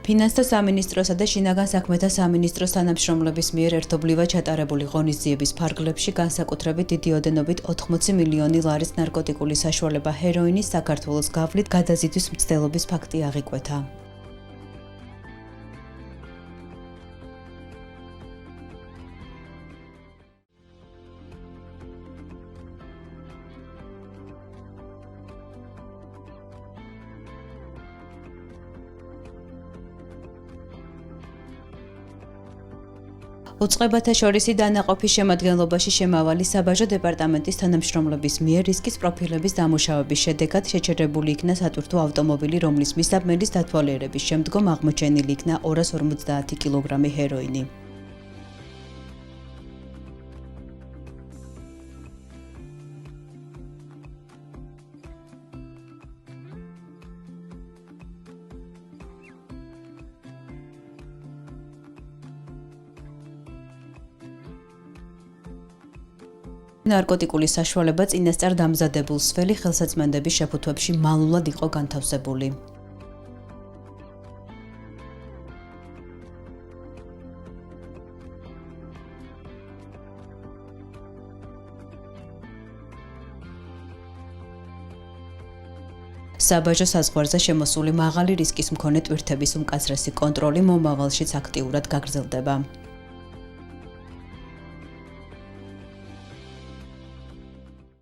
ფინანსთა სამინისტროსა და შინაგან საქმეთა სამინისტროს თანამშრომლების მიერ ერთობლივად ჩატარებული ღონისძიების ფარგლებში განსაკუთრებით დიდი ოდენობით 80 მილიონი ლარის ნარკოტიკული საშუალება ჰეროინის საქართველოს გავლით გადაზიდვის მცდელობის ფაქტი აღიკვეთა. უწყებათა შორისი დანაყოფის შემადგენლობაში შემავალი საბაჟო დეპარტამენტის თანამშრომლების მიერ რისკის პროფილების დამუშავების შედეგად შეჩერებული იქნა სატვირთო ავტომობილი, რომლის მისაბმელის დათვალიერების შემდგომ აღმოჩენილი იქნა 250 კილოგრამი ჰეროინი. ნარკოტიკული საშუალება წინასწარ დამზადებულ სველი ხელსაწყმენდების შეფუთვებში მალულად იყო განთავსებული. საბაჟო საზღვარზე შემოსული მაღალი რისკის მქონე ტვირთების უმკაცრესი კონტროლი მომავალშიც აქტიურად გაგრძელდება.